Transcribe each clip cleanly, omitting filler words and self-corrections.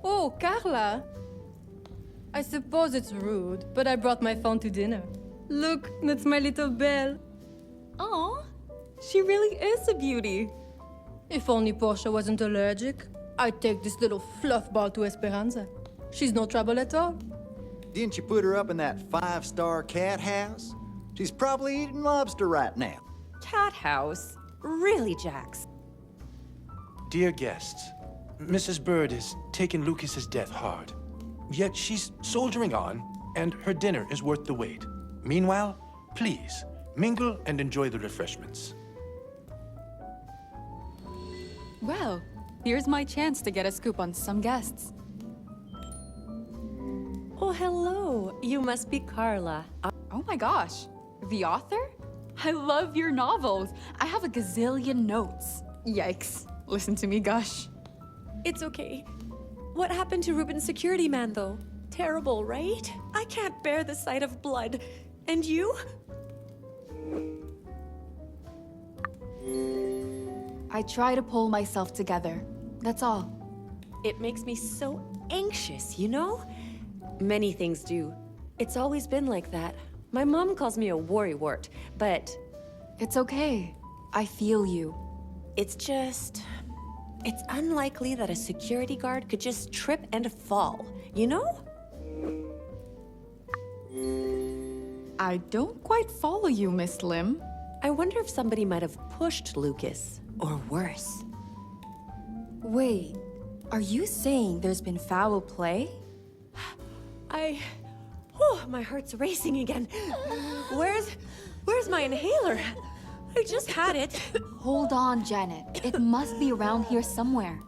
Oh, Carla. I suppose it's rude, but I brought my phone to dinner. Look, that's my little Belle. Aw, she really is a beauty. If only Porsha wasn't allergic, I'd take this little fluff ball to Esperanza. She's no trouble at all. Didn't you put her up in that five-star cat house? She's probably eating lobster right now. Cat house? Really, Jax? Dear guests, Mrs. Bird is taking Lucas's death hard. Yet she's soldiering on, and her dinner is worth the wait. Meanwhile, please, mingle and enjoy the refreshments. Well, here's my chance to get a scoop on some guests. Oh, hello. You must be Carla. Oh my gosh, the author? I love your novels. I have a gazillion notes. Yikes. Listen to me gush. It's okay. What happened to Reuben's security man, though? Terrible, right? I can't bear the sight of blood. And you? I try to pull myself together. That's all. It makes me so anxious, you know? Many things do. It's always been like that. My mom calls me a worrywart, but It's okay. I feel you. it's just... It's unlikely that a security guard could just trip and fall, you know? I don't quite follow you, Miss Lim. I wonder if somebody might have pushed Lucas, or worse. Wait, are you saying there's been foul play? My heart's racing again. Where's my inhaler? I just had it. Hold on, Janet. It must be around here somewhere.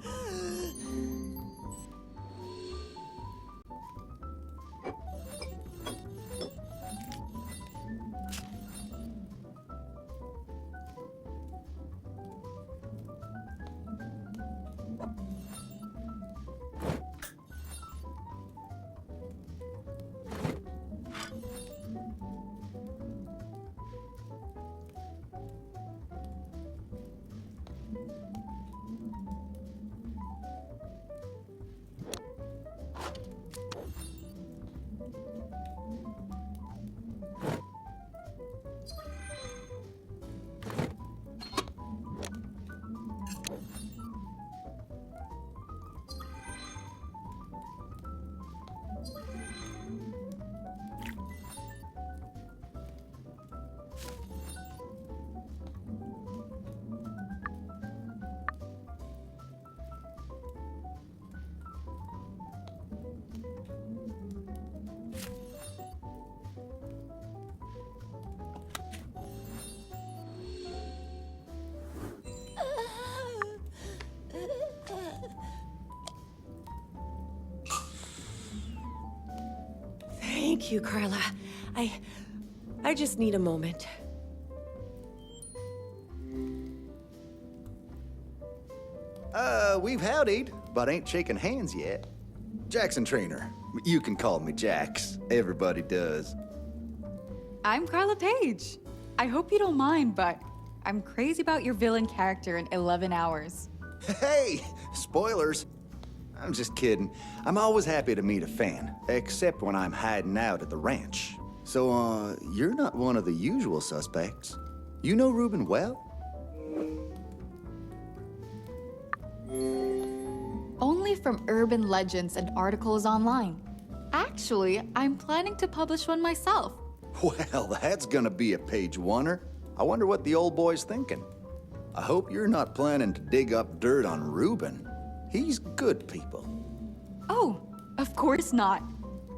Thank you, Carla. I just need a moment. We've howdied, but ain't shaking hands yet. Jackson Trainer. You can call me Jax. Everybody does. I'm Carla Page. I hope you don't mind, but I'm crazy about your villain character in 11 hours. Hey, spoilers. I'm just kidding. I'm always happy to meet a fan, except when I'm hiding out at the ranch. So, you're not one of the usual suspects. You know Reuben well? Only from urban legends and articles online. Actually, I'm planning to publish one myself. Well, that's gonna be a page-oneer. I wonder what the old boy's thinking. I hope you're not planning to dig up dirt on Reuben. He's good people. Oh, of course not.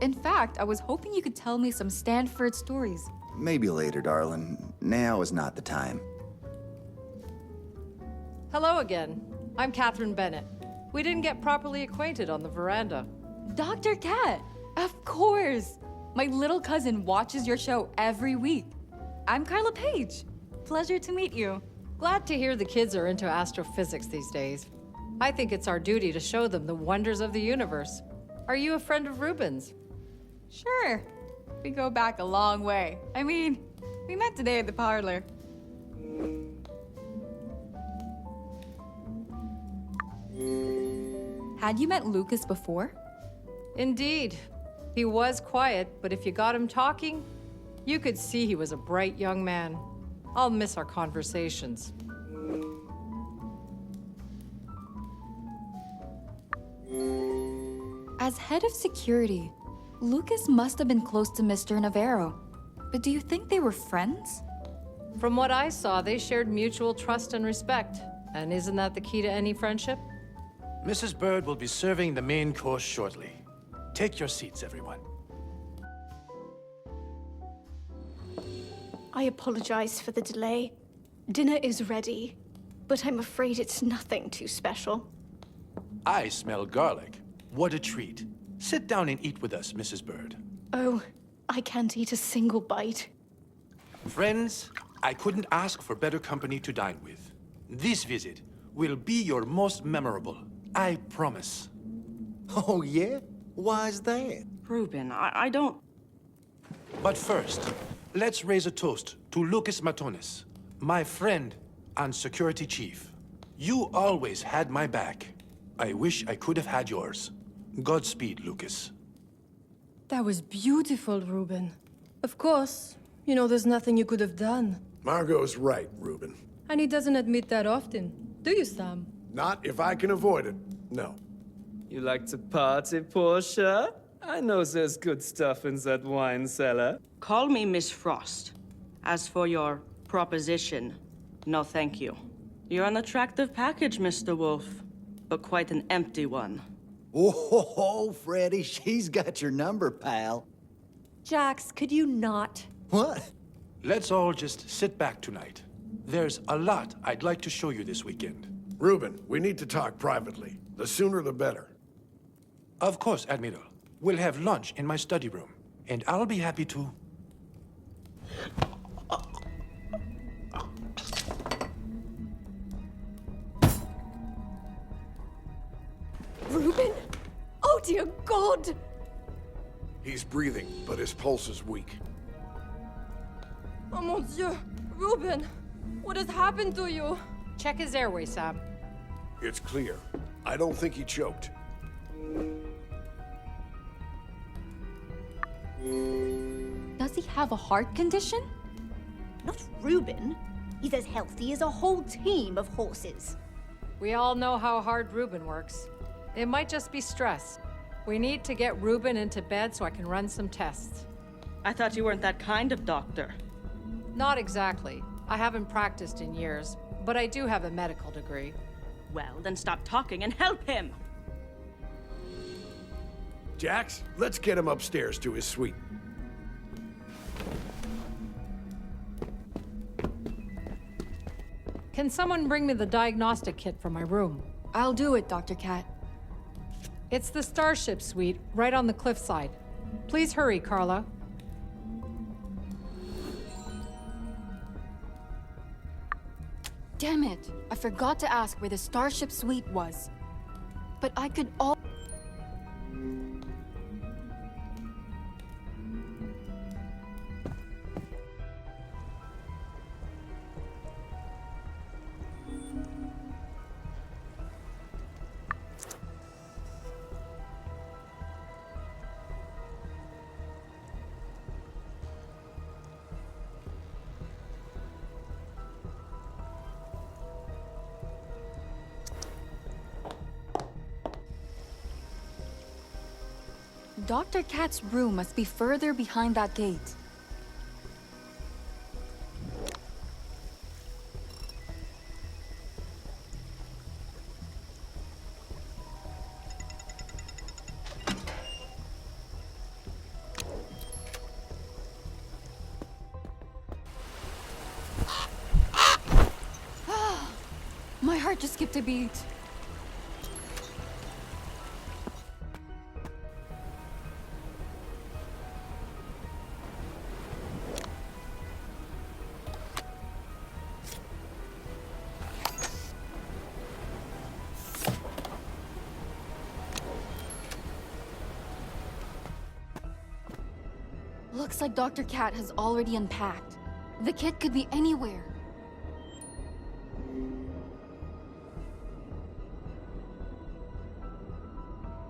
In fact, I was hoping you could tell me some Stanford stories. Maybe later, darling. Now is not the time. Hello again. I'm Catherine Bennett. We didn't get properly acquainted on the veranda. Dr. Cat, of course. My little cousin watches your show every week. I'm Carla Page. Pleasure to meet you. Glad to hear the kids are into astrophysics these days. I think it's our duty to show them the wonders of the universe. Are you a friend of Reuben's? Sure. We go back a long way. I mean, we met today at the parlor. Had you met Lucas before? Indeed. He was quiet, but if you got him talking, you could see he was a bright young man. I'll miss our conversations. As head of security, Lucas must have been close to Mr. Navarro. But do you think they were friends? From what I saw, they shared mutual trust and respect. And isn't that the key to any friendship? Mrs. Bird will be serving the main course shortly. Take your seats, everyone. I apologize for the delay. Dinner is ready, but I'm afraid it's nothing too special. I smell garlic. What a treat. Sit down and eat with us, Mrs. Bird. Oh, I can't eat a single bite. Friends, I couldn't ask for better company to dine with. This visit will be your most memorable. I promise. Oh, yeah? Why's that? Reuben, I don't... But first, let's raise a toast to Lucas Matonis, my friend and security chief. You always had my back. I wish I could have had yours. Godspeed, Lucas. That was beautiful, Reuben. Of course, you know there's nothing you could have done. Margot's right, Reuben. And he doesn't admit that often. Do you, Sam? Not if I can avoid it. No. You like to party, Porsha? I know there's good stuff in that wine cellar. Call me Miss Frost. As for your proposition, no thank you. You're an attractive package, Mr. Wolf, but quite an empty one. Oh, Freddy, she's got your number, pal. Jax, could you not? What? Let's all just sit back tonight. There's a lot I'd like to show you this weekend. Reuben, we need to talk privately. The sooner the better. Of course, Admiral. We'll have lunch in my study room, and I'll be happy to... Reuben? Oh, dear God! He's breathing, but his pulse is weak. Oh, mon Dieu! Reuben! What has happened to you? Check his airway, Sam. It's clear. I don't think he choked. Does he have a heart condition? Not Reuben. He's as healthy as a whole team of horses. We all know how hard Reuben works. It might just be stress. We need to get Reuben into bed so I can run some tests. I thought you weren't that kind of doctor. Not exactly. I haven't practiced in years, but I do have a medical degree. Well, then stop talking and help him! Jax, let's get him upstairs to his suite. Can someone bring me the diagnostic kit from my room? I'll do it, Dr. Cat. It's the Starship Suite, right on the cliffside. Please hurry, Carla. Damn it! I forgot to ask where the Starship Suite was. But I could all... Dr. Cat's room must be further behind that gate. My heart just skipped a beat. Looks like Dr. Cat has already unpacked. The kit could be anywhere.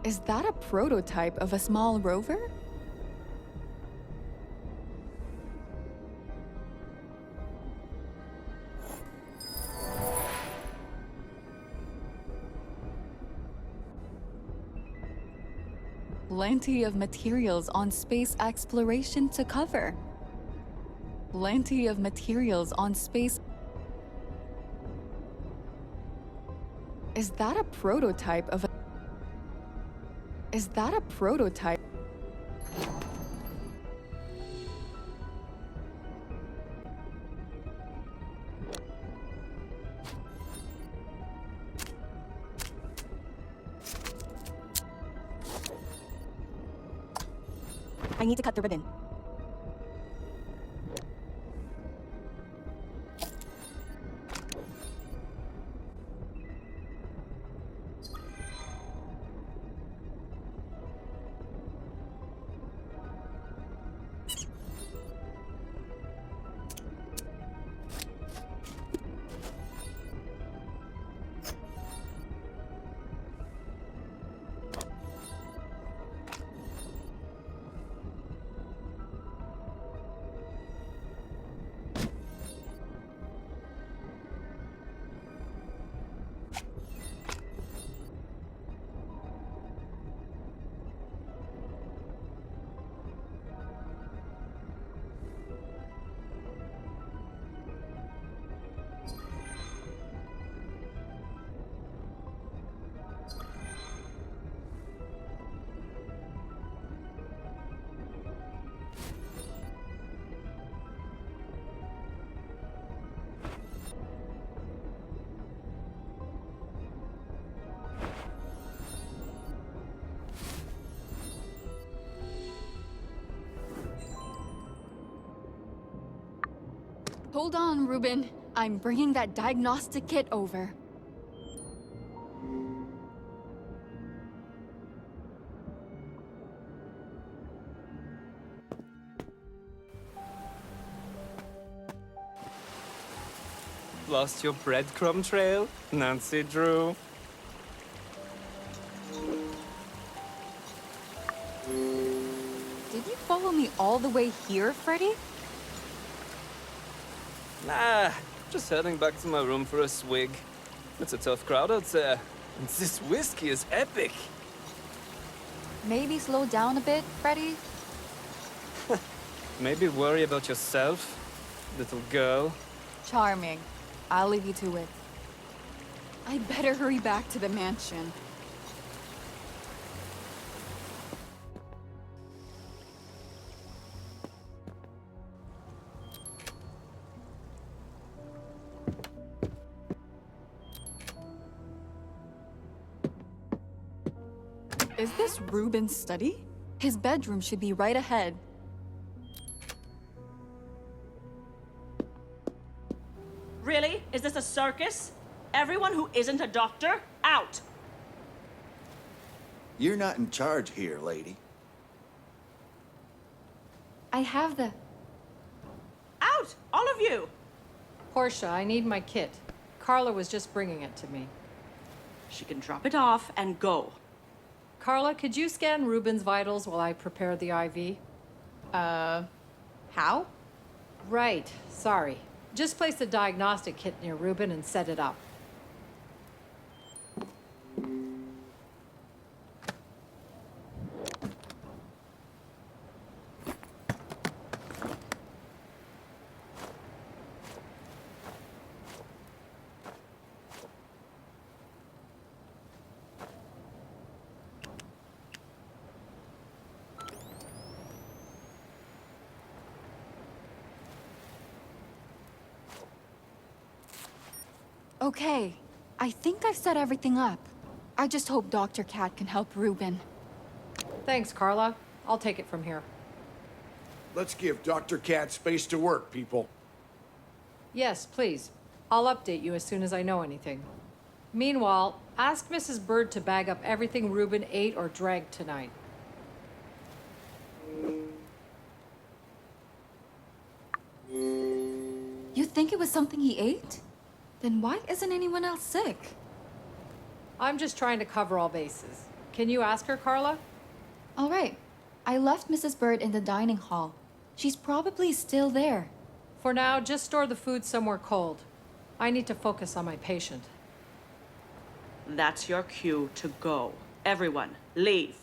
Is that a prototype of a small rover? Plenty of materials on space exploration to cover. Plenty of materials on space. Is that a prototype of a... Is that a prototype? I need to cut the ribbon. Hold on, Reuben. I'm bringing that diagnostic kit over. Lost your breadcrumb trail, Nancy Drew? Did you follow me all the way here, Freddy? Nah, just heading back to my room for a swig. It's a tough crowd out there, and this whiskey is epic. Maybe slow down a bit, Freddy? Maybe worry about yourself, little girl. Charming. I'll leave you to it. I better hurry back to the mansion. Is this Reuben's study? His bedroom should be right ahead. Really? Is this a circus? Everyone who isn't a doctor, out! You're not in charge here, lady. I have the... Out! All of you! Porsha, I need my kit. Carla was just bringing it to me. She can drop it off and go. Carla, could you scan Reuben's vitals while I prepare the IV? How? Right, sorry. Just place the diagnostic kit near Reuben and set it up. Okay, I think I've set everything up. I just hope Dr. Cat can help Reuben. Thanks, Carla. I'll take it from here. Let's give Dr. Cat space to work, people. Yes, please. I'll update you as soon as I know anything. Meanwhile, ask Mrs. Bird to bag up everything Reuben ate or drank tonight. You think it was something he ate? Then why isn't anyone else sick? I'm just trying to cover all bases. Can you ask her, Carla? All right. I left Mrs. Bird in the dining hall. She's probably still there. For now, just store the food somewhere cold. I need to focus on my patient. That's your cue to go. Everyone, leave.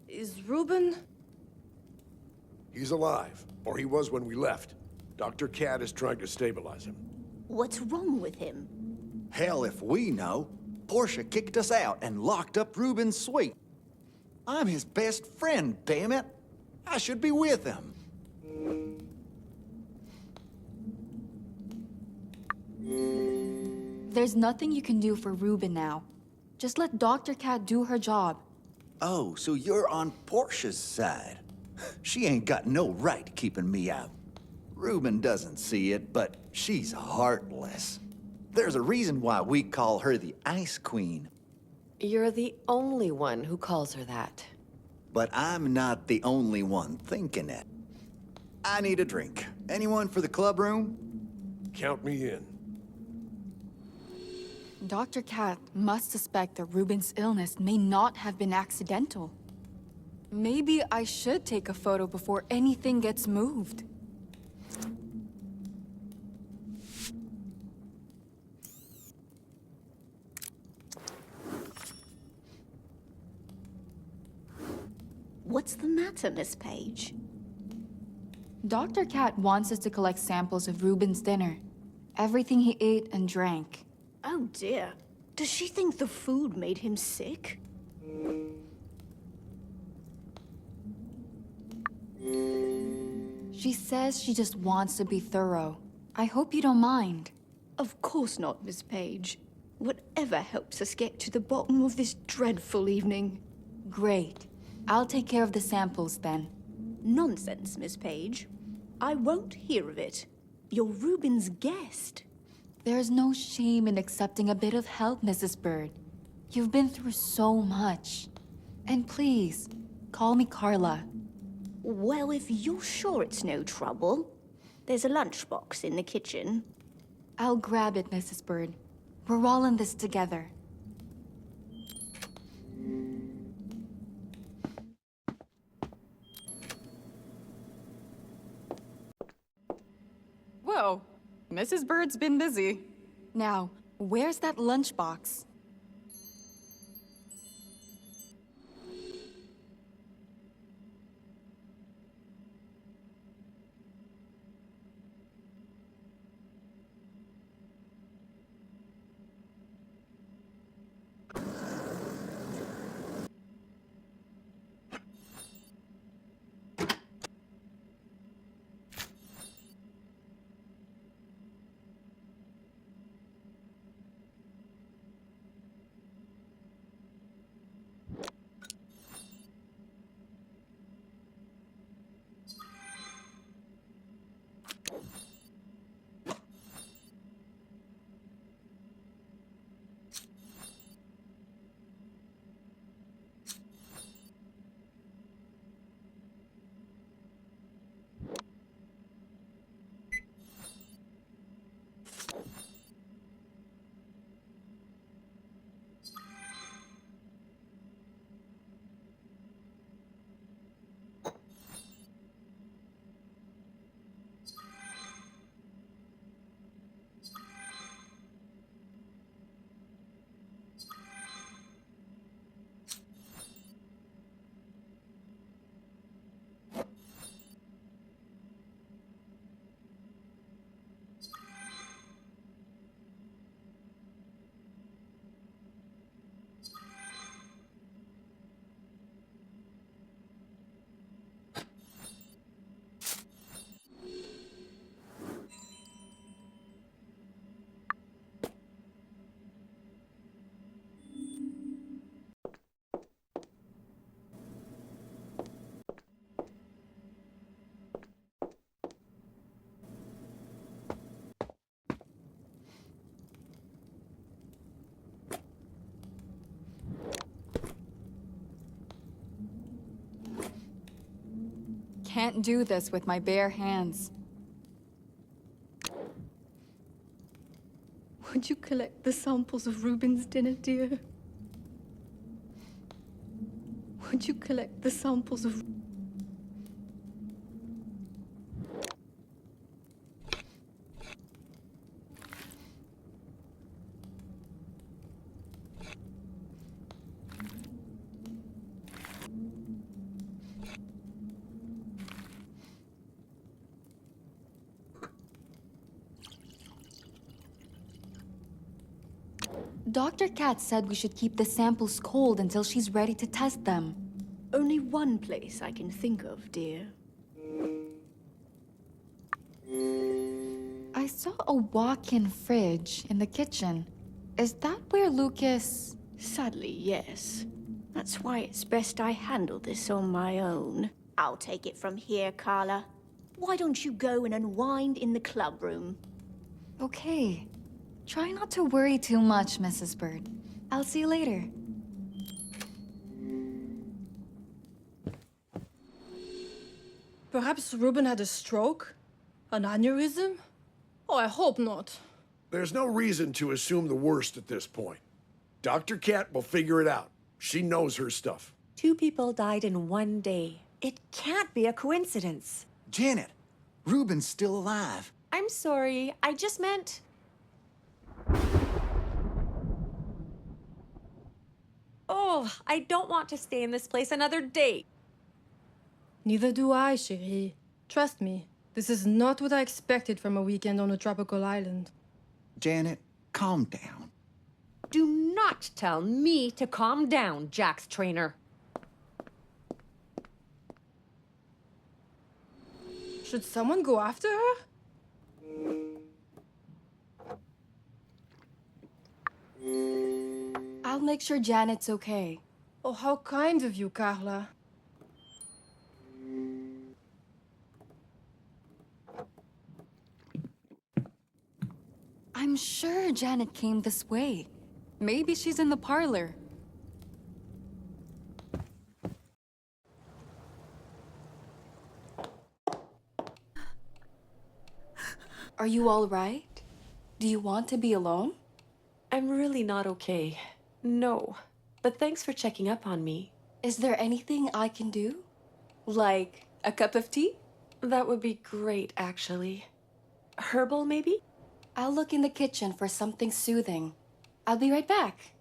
Is Reuben? He's alive, or he was when we left. Dr. Cat is trying to stabilize him. What's wrong with him? Hell if we know. Porsha kicked us out and locked up Reuben's suite. I'm his best friend, damn it. I should be with him. There's nothing you can do for Reuben now. Just let Dr. Cat do her job. Oh, so you're on Porsha's side. She ain't got no right keeping me out. Reuben doesn't see it, but she's heartless. There's a reason why we call her the Ice Queen. You're the only one who calls her that. But I'm not the only one thinking it. I need a drink. Anyone for the club room? Count me in. Dr. Cat must suspect that Reuben's illness may not have been accidental. Maybe I should take a photo before anything gets moved. What's the matter, Miss Page? Dr. Cat wants us to collect samples of Reuben's dinner. Everything he ate and drank. Oh dear. Does she think the food made him sick? She says she just wants to be thorough. I hope you don't mind. Of course not, Miss Page. Whatever helps us get to the bottom of this dreadful evening. Great. I'll take care of the samples then. Nonsense, Miss Page. I won't hear of it. You're Reuben's guest. There's no shame in accepting a bit of help, Mrs. Bird. You've been through so much. And please, call me Carla. Well, if you're sure it's no trouble, there's a lunchbox in the kitchen. I'll grab it, Mrs. Bird. We're all in this together. Whoa, Mrs. Bird's been busy. Now, where's that lunchbox? can't do this with my bare hands. Would you collect the samples of Reuben's dinner, dear? Would you collect the samples of... Dr. Cat said we should keep the samples cold until she's ready to test them. Only one place I can think of, dear. I saw a walk-in fridge in the kitchen. Is that where Lucas... Sadly, yes. That's why it's best I handle this on my own. I'll take it from here, Carla. Why don't you go and unwind in the club room? Okay. Try not to worry too much, Mrs. Bird. I'll see you later. Perhaps Reuben had a stroke? An aneurysm? Oh, I hope not. There's no reason to assume the worst at this point. Dr. Cat will figure it out. She knows her stuff. 2 people died in one day. It can't be a coincidence. Janet, Reuben's still alive. I'm sorry, I just meant... Oh, I don't want to stay in this place another day. Neither do I, chérie. Trust me, this is not what I expected from a weekend on a tropical island. Janet, calm down. Do not tell me to calm down, Jack's trainer. Should someone go after her? I'll make sure Janet's okay. Oh, how kind of you, Carla. I'm sure Janet came this way. Maybe she's in the parlor. Are you all right? Do you want to be alone? I'm really not okay. No. But thanks for checking up on me. Is there anything I can do? Like a cup of tea? That would be great, actually. Herbal, maybe? I'll look in the kitchen for something soothing. I'll be right back.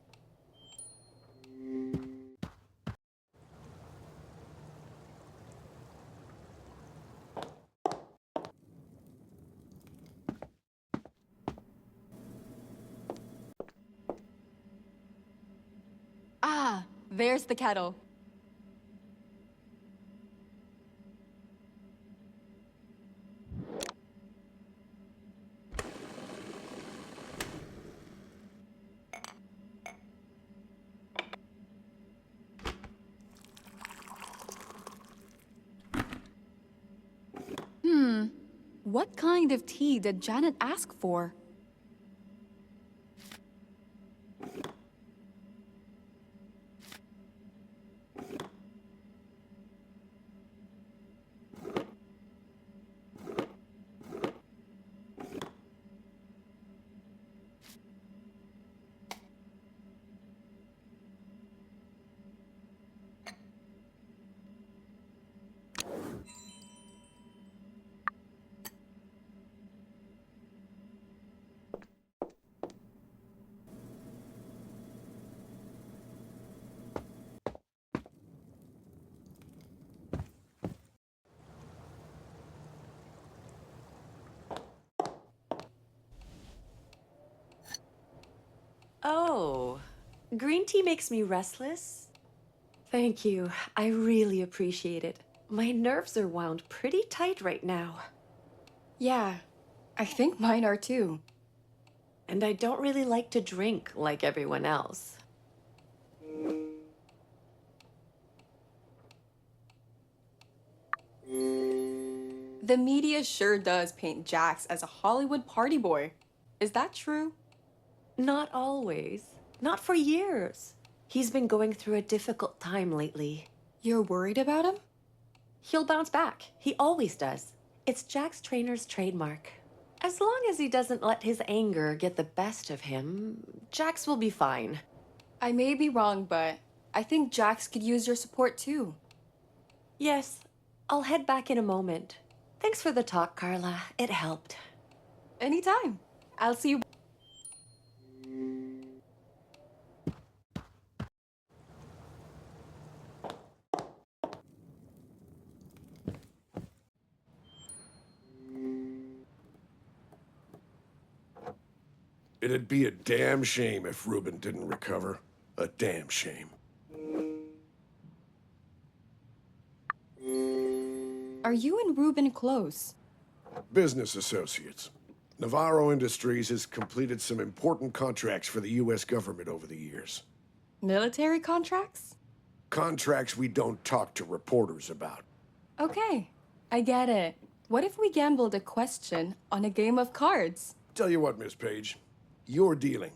Ah, there's the kettle. What kind of tea did Janet ask for? Oh, green tea makes me restless? Thank you. I really appreciate it. My nerves are wound pretty tight right now. Yeah, I think mine are too. And I don't really like to drink like everyone else. The media sure does paint Jax as a Hollywood party boy. Is that true? Not always. Not for years. He's been going through a difficult time lately. You're worried about him? He'll bounce back. He always does. It's Jack's trainer's trademark. As long as he doesn't let his anger get the best of him, Jax will be fine. I may be wrong, but I think Jax could use your support too. Yes, I'll head back in a moment. Thanks for the talk, Carla. It helped. Anytime. I'll see you. It'd be a damn shame if Reuben didn't recover. A damn shame. Are you and Reuben close? Business associates. Navarro Industries has completed some important contracts for the U.S. government over the years. Military contracts? Contracts we don't talk to reporters about. Okay, I get it. What if we gambled a question on a game of cards? Tell you what, Miss Page. You're dealing.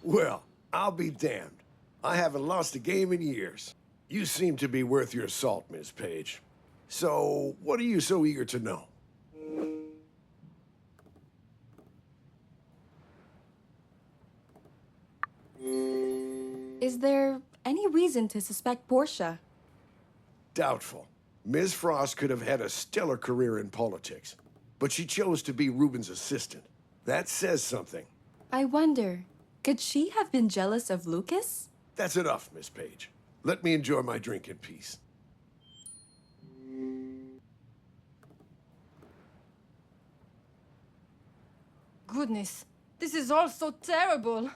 Well, I'll be damned. I haven't lost a game in years. You seem to be worth your salt, Miss Page. So, what are you so eager to know? Is there any reason to suspect Porsha? Doubtful. Ms. Frost could have had a stellar career in politics, but she chose to be Reuben's assistant. That says something. I wonder, could she have been jealous of Lucas? That's enough, Miss Page. Let me enjoy my drink in peace. Goodness, this is all so terrible.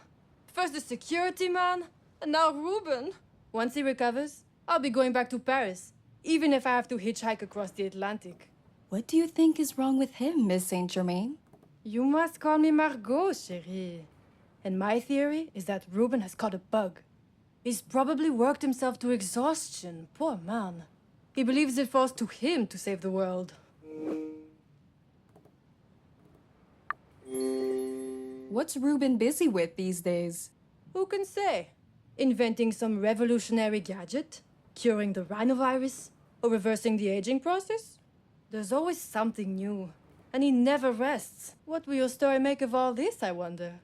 First the security man, and now Reuben. Once he recovers, I'll be going back to Paris, even if I have to hitchhike across the Atlantic. What do you think is wrong with him, Miss Saint Germain? You must call me Margot, chérie. And my theory is that Reuben has caught a bug. He's probably worked himself to exhaustion, poor man. He believes it falls to him to save the world. What's Reuben busy with these days? Who can say? Inventing some revolutionary gadget? Curing the rhinovirus? Or reversing the aging process? There's always something new. And he never rests. What will your story make of all this, I wonder?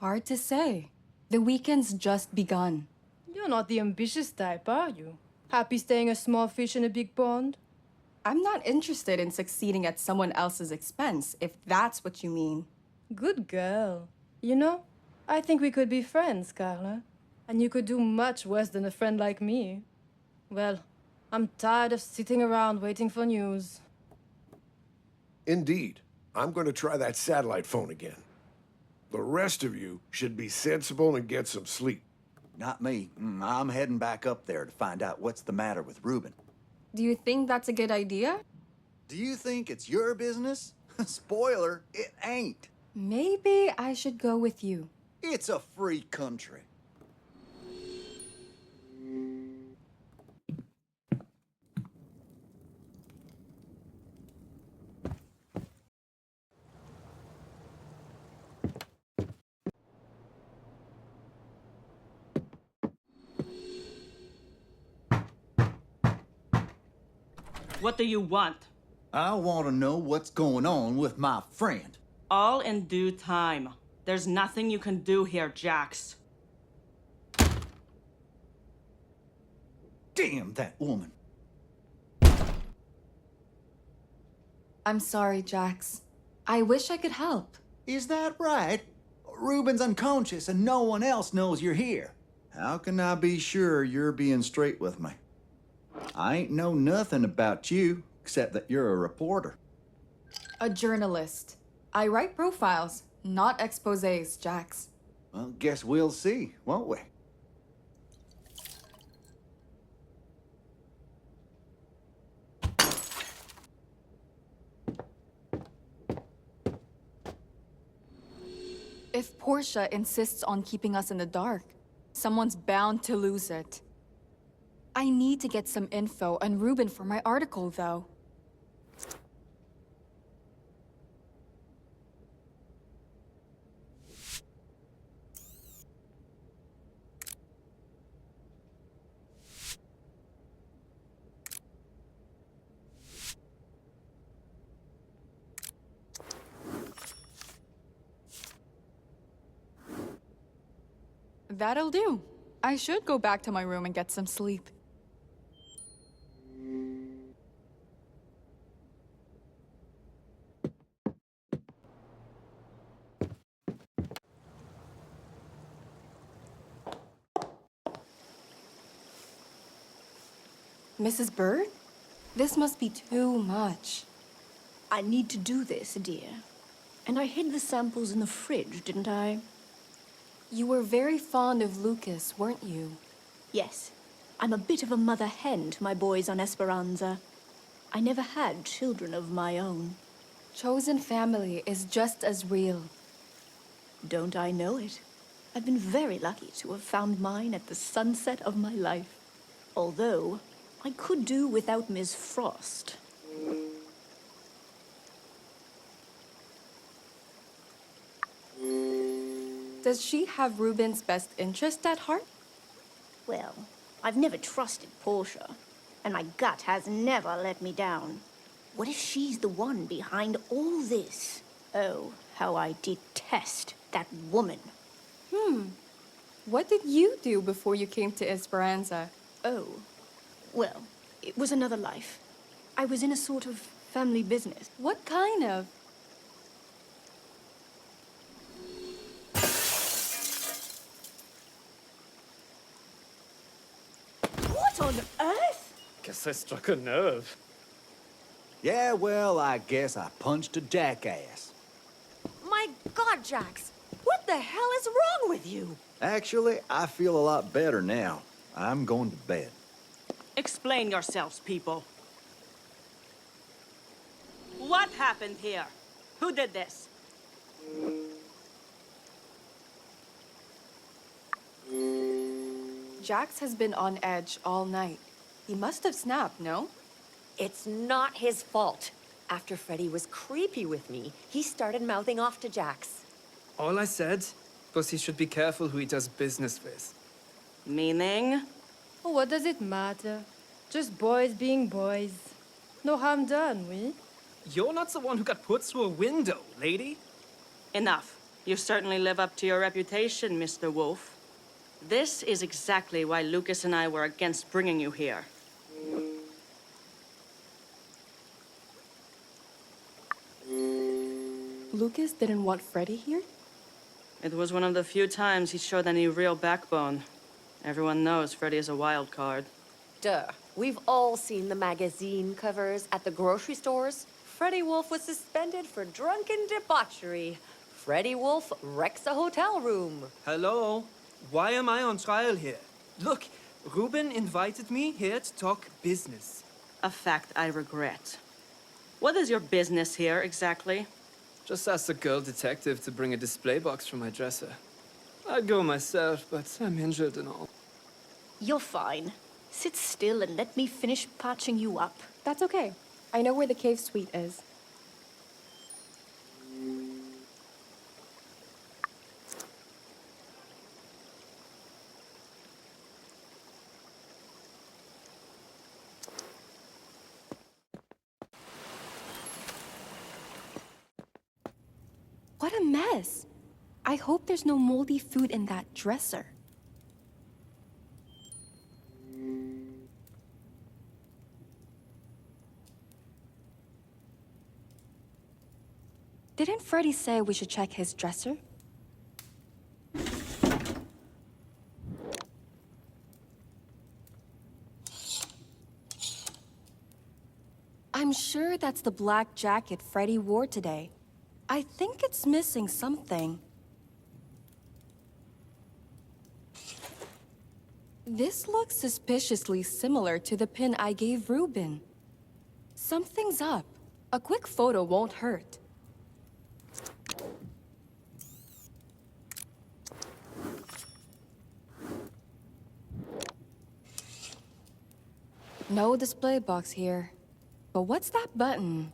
Hard to say. The weekend's just begun. You're not the ambitious type, are you? Happy staying a small fish in a big pond? I'm not interested in succeeding at someone else's expense, if that's what you mean. Good girl. You know, I think we could be friends, Carla. And you could do much worse than a friend like me. Well, I'm tired of sitting around waiting for news. Indeed. I'm going to try that satellite phone again. The rest of you should be sensible and get some sleep. Not me. I'm heading back up there to find out what's the matter with Reuben. Do you think that's a good idea? Do you think it's your business? Spoiler, it ain't. Maybe I should go with you. It's a free country. What do you want? I want to know what's going on with my friend. All in due time. There's nothing you can do here, Jax. Damn that woman. I'm sorry, Jax. I wish I could help. Is that right? Reuben's unconscious and no one else knows you're here. How can I be sure you're being straight with me? I ain't know nothing about you, except that you're a reporter. A journalist. I write profiles, not exposés, Jax. Well, guess we'll see, won't we? If Porsha insists on keeping us in the dark, someone's bound to lose it. I need to get some info on Reuben for my article, though. That'll do. I should go back to my room and get some sleep. Mrs. Bird? This must be too much. I need to do this, dear. And I hid the samples in the fridge, didn't I? You were very fond of Lucas, weren't you? Yes. I'm a bit of a mother hen to my boys on Esperanza. I never had children of my own. Chosen family is just as real. Don't I know it? I've been very lucky to have found mine at the sunset of my life. Although, I could do without Miss Frost. Does she have Reuben's best interest at heart? Well, I've never trusted Porsha, and my gut has never let me down. What if she's the one behind all this? Oh, how I detest that woman. What did you do before you came to Esperanza? Oh, well, it was another life. I was in a sort of family business. What kind of? What on earth? Guess I struck a nerve. Yeah, well, I guess I punched a jackass. My God, Jax! What the hell is wrong with you? Actually, I feel a lot better now. I'm going to bed. Explain yourselves, people. What happened here? Who did this? Jax has been on edge all night. He must have snapped, no? It's not his fault. After Freddy was creepy with me, he started mouthing off to Jax. All I said was he should be careful who he does business with. Meaning? Oh, what does it matter? Just boys being boys. No harm done, we? You're not the one who got put through a window, lady. Enough. You certainly live up to your reputation, Mr. Wolf. This is exactly why Lucas and I were against bringing you here. Lucas didn't want Freddy here? It was one of the few times he showed any real backbone. Everyone knows Freddy is a wild card. Duh. We've all seen the magazine covers at the grocery stores. Freddie Wolf was suspended for drunken debauchery. Freddie Wolf wrecks a hotel room. Hello? Why am I on trial here? Look, Reuben invited me here to talk business. A fact I regret. What is your business here, exactly? Just asked the girl detective to bring a display box from my dresser. I'd go myself, but I'm injured and all. You're fine. Sit still and let me finish patching you up. That's okay. I know where the cave suite is. What a mess! I hope there's no moldy food in that dresser. Didn't Freddie say we should check his dresser? I'm sure that's the black jacket Freddie wore today. I think it's missing something. This looks suspiciously similar to the pin I gave Reuben. Something's up. A quick photo won't hurt. No display box here. But what's that button?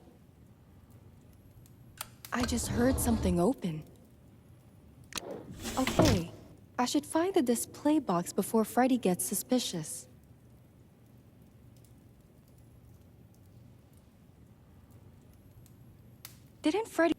I just heard something open. Okay, I should find the display box before Freddie gets suspicious. Didn't Freddie...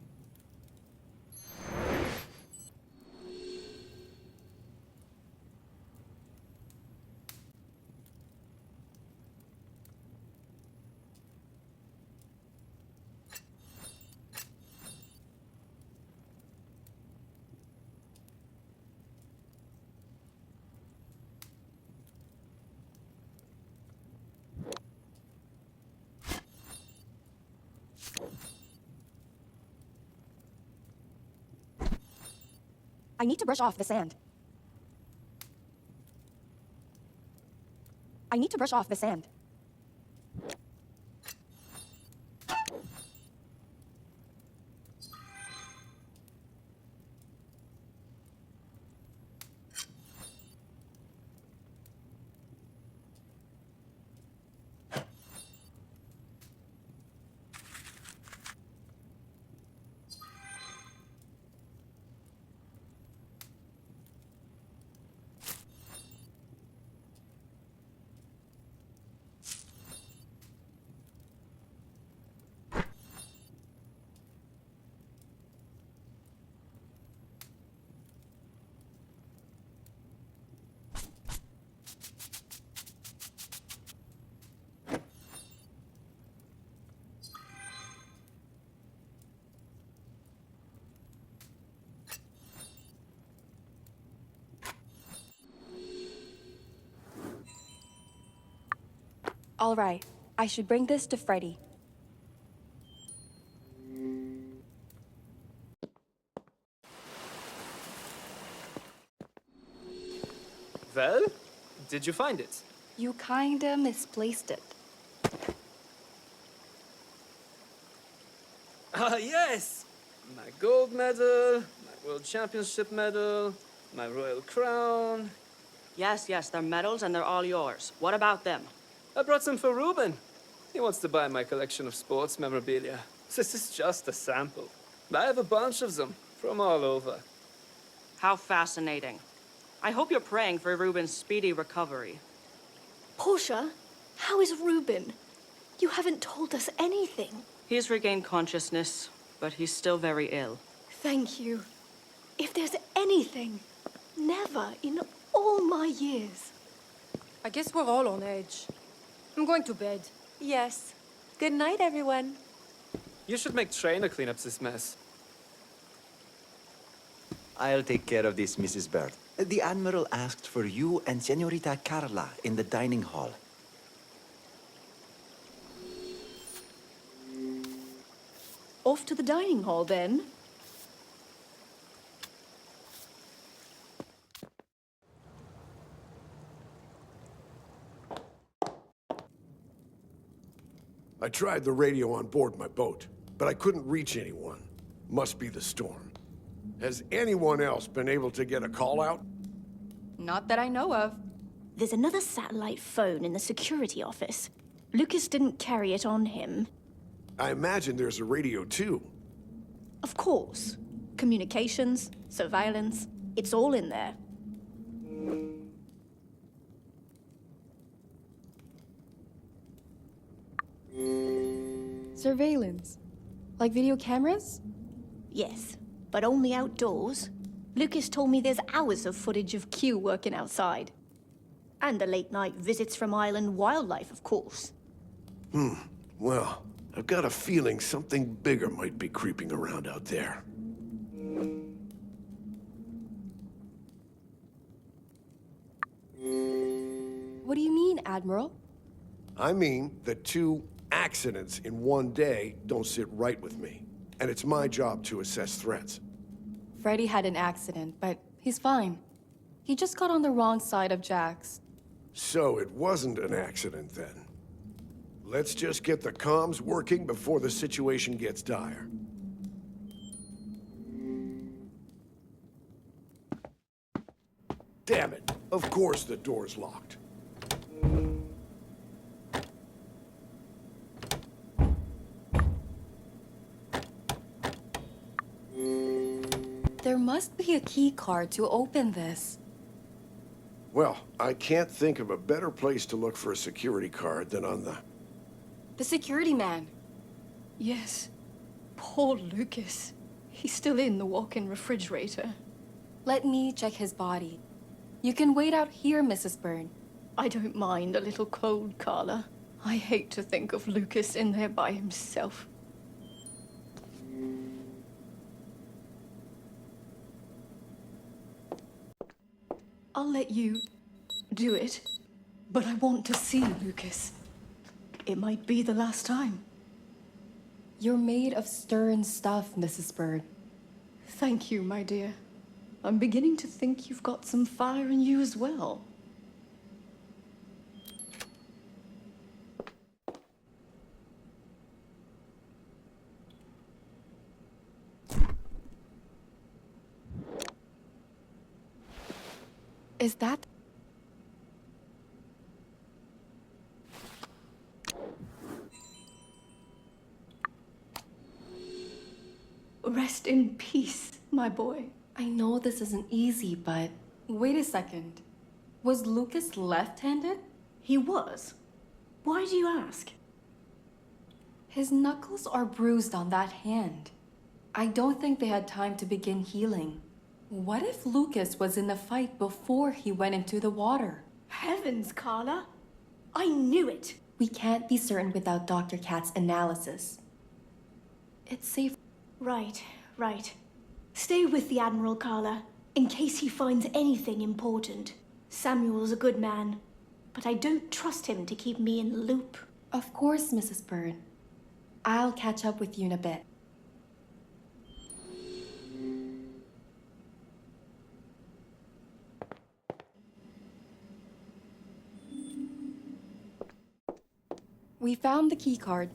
I need to brush off the sand. I need to brush off the sand. All right, I should bring this to Freddie. Well, did you find it? You kinda misplaced it. Ah, yes! My gold medal, my world championship medal, my royal crown. Yes, yes, they're medals and they're all yours. What about them? I brought some for Reuben. He wants to buy my collection of sports memorabilia. This is just a sample. I have a bunch of them from all over. How fascinating. I hope you're praying for Reuben's speedy recovery. Porsha, how is Reuben? You haven't told us anything. He's regained consciousness, but he's still very ill. Thank you. If there's anything, never in all my years. I guess we're all on edge. I'm going to bed. Yes. Good night, everyone. You should make Trainer clean up this mess. I'll take care of this, Mrs. Bird. The Admiral asked for you and Senorita Carla in the dining hall. off to the dining hall then. I tried the radio on board my boat, but I couldn't reach anyone. Must be the storm. Has anyone else been able to get a call out? Not that I know of. There's another satellite phone in the security office. Lucas didn't carry it on him. I imagine there's a radio too. Of course. Communications, surveillance, it's all in there. Surveillance? Like video cameras? Yes, but only outdoors. Lucas told me there's hours of footage of Q working outside. And the late-night visits from island wildlife, of course. Well, I've got a feeling something bigger might be creeping around out there. What do you mean, Admiral? I mean that 2 accidents in one day don't sit right with me. And it's my job to assess threats. Freddy had an accident, but he's fine. He just got on the wrong side of Jax. So it wasn't an accident then. Let's just get the comms working before the situation gets dire. Damn it! Of course the door's locked. There must be a key card to open this. Well, I can't think of a better place to look for a security card than on The security man. Yes. Poor Lucas. He's still in the walk-in refrigerator. Let me check his body. You can wait out here, Mrs. Byrne. I don't mind a little cold, Carla. I hate to think of Lucas in there by himself. I'll let you do it, but I want to see Lucas. It might be the last time. You're made of stern stuff, Mrs. Byrne. Thank you, my dear. I'm beginning to think you've got some fire in you as well. Is that... Rest in peace, my boy. I know this isn't easy, but... Wait a second. Was Lucas left-handed? He was. Why do you ask? His knuckles are bruised on that hand. I don't think they had time to begin healing. What if Lucas was in the fight before he went into the water? Heavens, Carla! I knew it! We can't be certain without Dr. Kat's analysis. It's safe. Right. Stay with the Admiral, Carla, in case he finds anything important. Samuel's a good man, but I don't trust him to keep me in the loop. Of course, Mrs. Byrne. I'll catch up with you in a bit. We found the key card.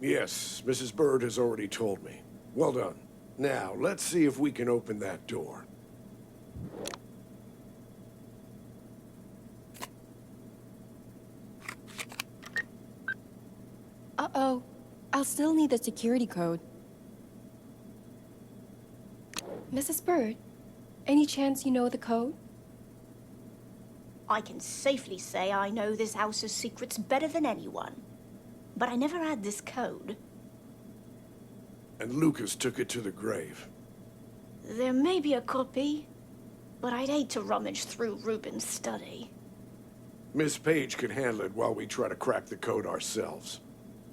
Yes, Mrs. Bird has already told me. Well done. Now, let's see if we can open that door. Uh-oh. I'll still need the security code. Mrs. Bird, any chance you know the code? I can safely say I know this house's secrets better than anyone. But I never had this code. And Lucas took it to the grave. There may be a copy, but I'd hate to rummage through Reuben's study. Miss Page could handle it while we try to crack the code ourselves.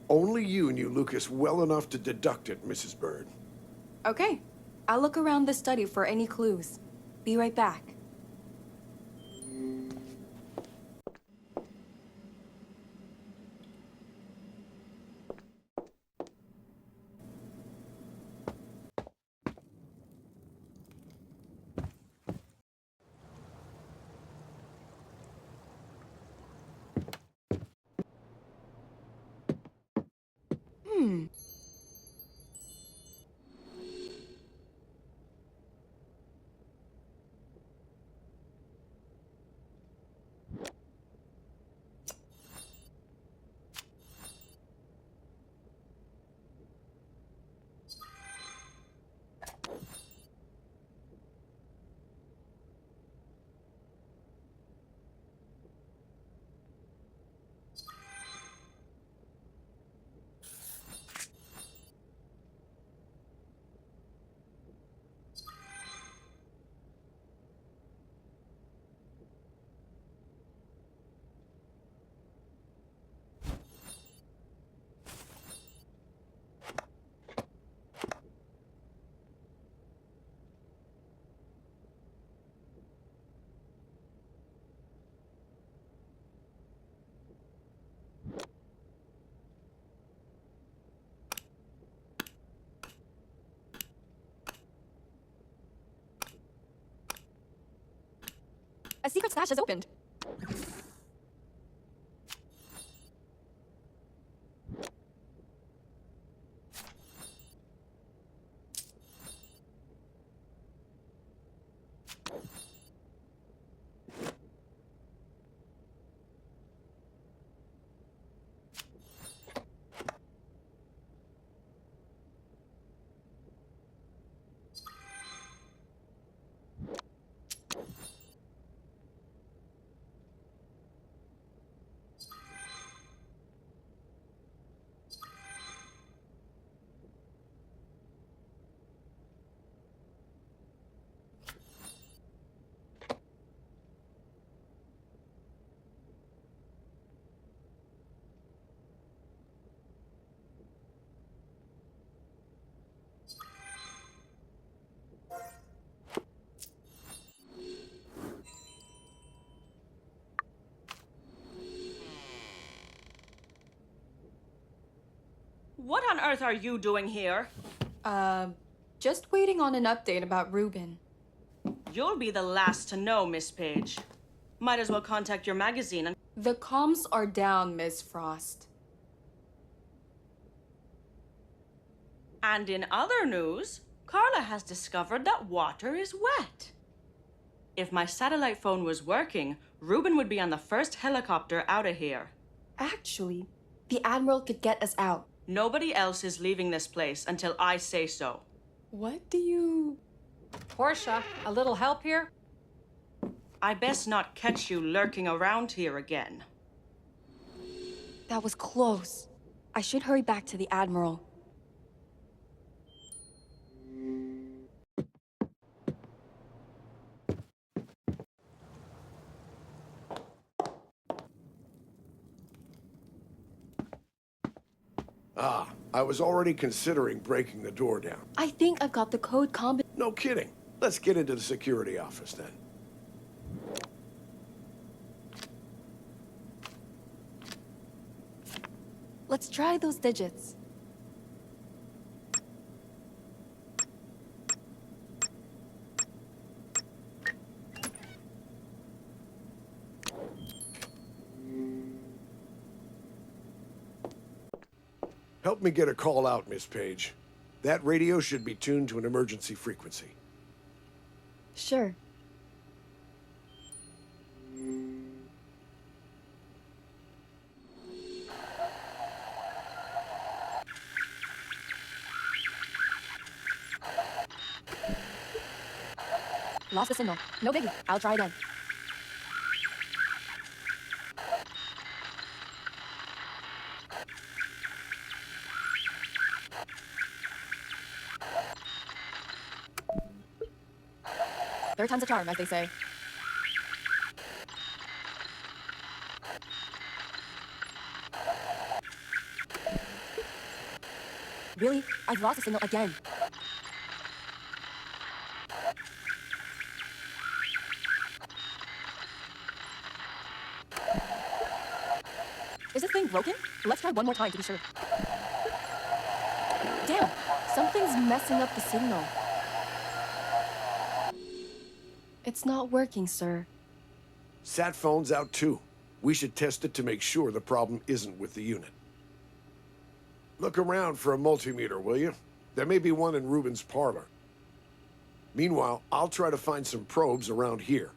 Only you knew Lucas well enough to deduct it, Mrs. Bird. Okay. I'll look around the study for any clues. Be right back. secret stash has opened. What on earth are you doing here? Just waiting on an update about Reuben. You'll be the last to know, Miss Page. Might as well contact your magazine and... The comms are down, Miss Frost. And in other news, Carla has discovered that water is wet. If my satellite phone was working, Reuben would be on the first helicopter out of here. Actually, the Admiral could get us out. Nobody else is leaving this place until I say so. What do you... Porsha, a little help here? I best not catch you lurking around here again. That was close. I should hurry back to the Admiral. Ah, I was already considering breaking the door down. I think I've got the code combination. No kidding. Let's get into the security office then. Let's try those digits. Help me get a call out, Miss Page. That radio should be tuned to an emergency frequency. Sure. Lost the signal. No biggie. I'll try again. Third time's a charm, as they say. Really? I've lost the signal again. Is this thing broken? Let's try one more time to be sure. Damn! Something's messing up the signal. It's not working, sir. Sat phone's out too. We should test it to make sure the problem isn't with the unit. Look around for a multimeter, will you? There may be one in Reuben's parlor. Meanwhile, I'll try to find some probes around here.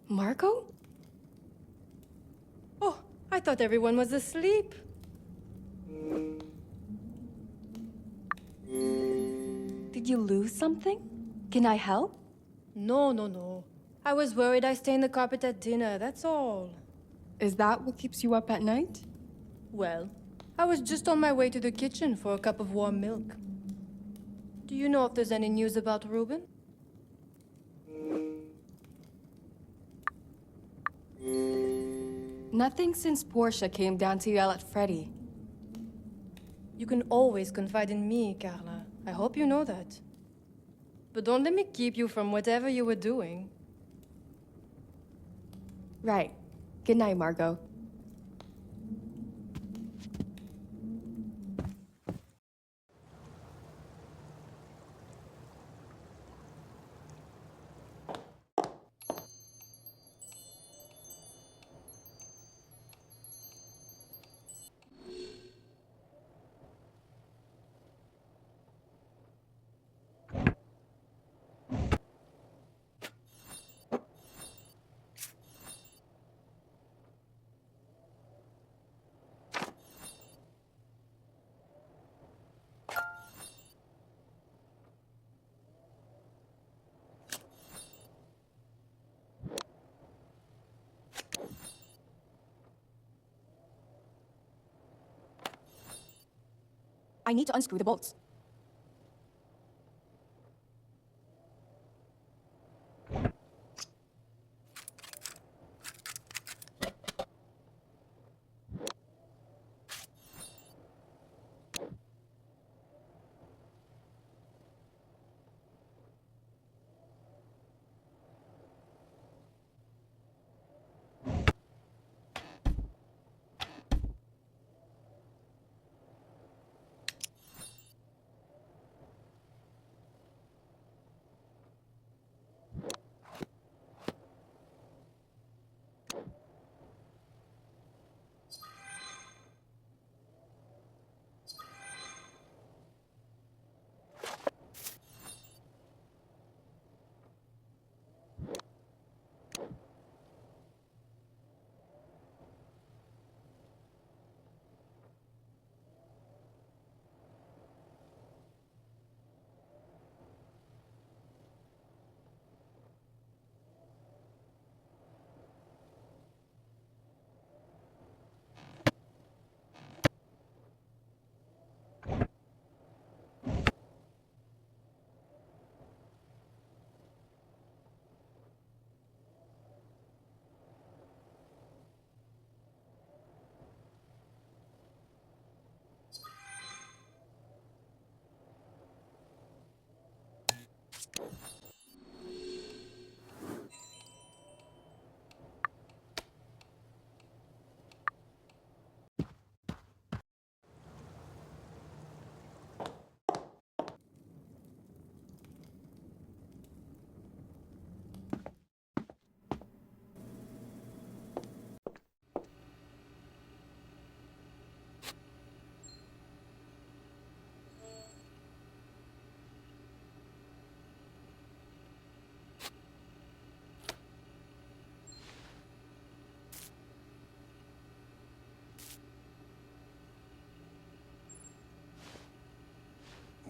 Marco? Oh, I thought everyone was asleep. Did you lose something? Can I help? No. I was worried I stained the carpet at dinner, that's all. Is that what keeps you up at night? Well, I was just on my way to the kitchen for a cup of warm milk. Do you know if there's any news about Reuben? Nothing since Porsha came down to yell at Freddy. You can always confide in me, Carla. I hope you know that. But don't let me keep you from whatever you were doing. Right. Good night, Margot. I need to unscrew the bolts.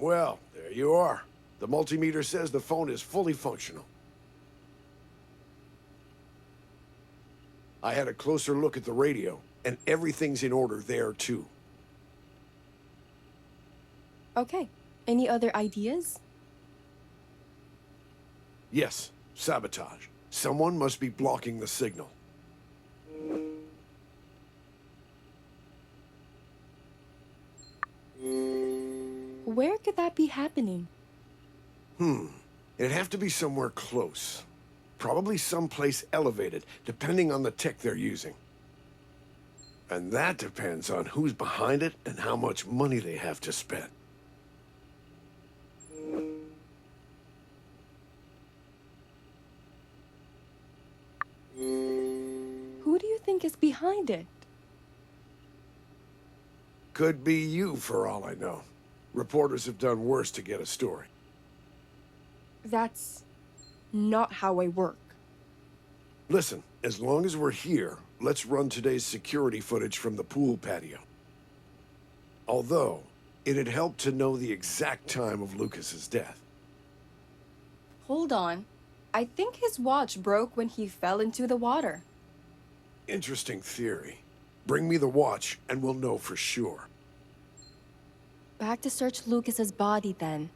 Well, there you are. The multimeter says the phone is fully functional. I had a closer look at the radio, and everything's in order there, too. Okay. Any other ideas? Yes, sabotage. Someone must be blocking the signal. Where could that be happening? It'd have to be somewhere close. Probably someplace elevated, depending on the tech they're using. And that depends on who's behind it and how much money they have to spend. Who do you think is behind it? Could be you, for all I know. Reporters have done worse to get a story. That's not how I work. Listen, as long as we're here, let's run today's security footage from the pool patio. Although, it'd help to know the exact time of Lucas's death. Hold on. I think his watch broke when he fell into the water. Interesting theory. Bring me the watch, and we'll know for sure. Back to search Lucas's body then.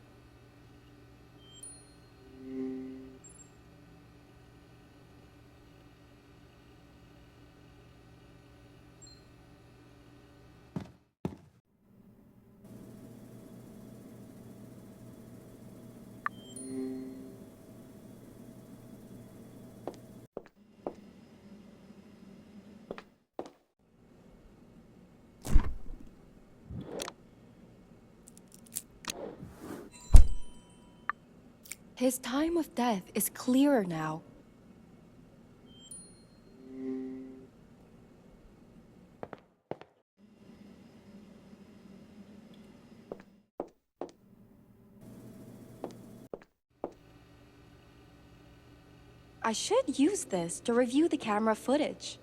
His time of death is clearer now. I should use this to review the camera footage.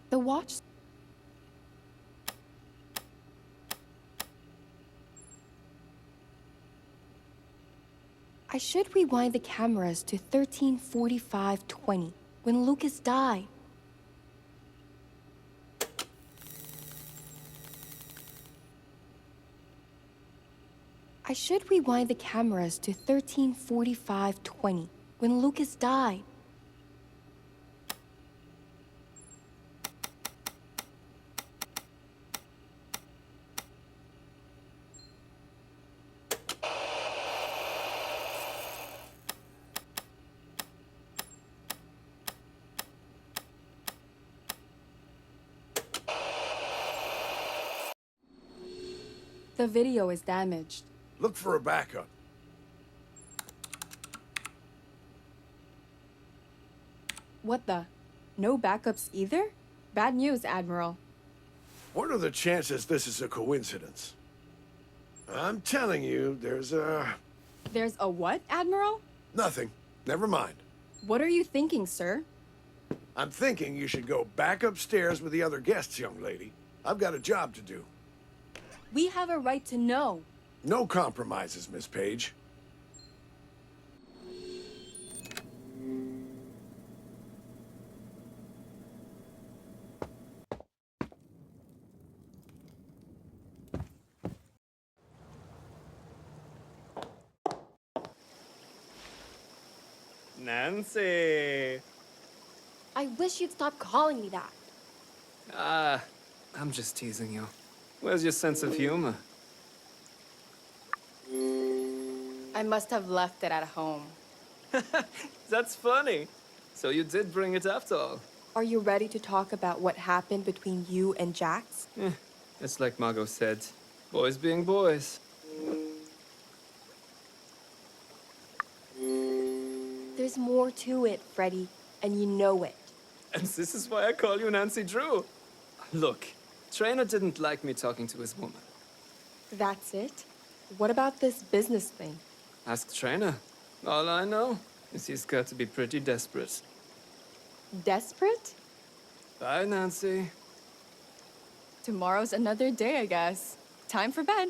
The watch... I should rewind the cameras to 13:45:20, when Lucas died. I should rewind the cameras to 13:45:20, when Lucas died. The video is damaged. Look for a backup. What the? No backups either? Bad news, Admiral. What are the chances this is a coincidence? I'm telling you, there's a... There's a what, Admiral? Nothing. Never mind. What are you thinking, sir? I'm thinking you should go back upstairs with the other guests, young lady. I've got a job to do. We have a right to know. No compromises, Miss Page. Nancy! I wish you'd stop calling me that. Ah, I'm just teasing you. Where's your sense of humor? I must have left it at home. That's funny. So you did bring it after all. Are you ready to talk about what happened between you and Jax? It's like Margot said. Boys being boys. There's more to it, Freddy, and you know it. And this is why I call you Nancy Drew. Look, Trainer didn't like me talking to his woman. That's it? What about this business thing? Ask Trainer. All I know is he's got to be pretty desperate. Desperate? Bye, Nancy. Tomorrow's another day, I guess. Time for bed.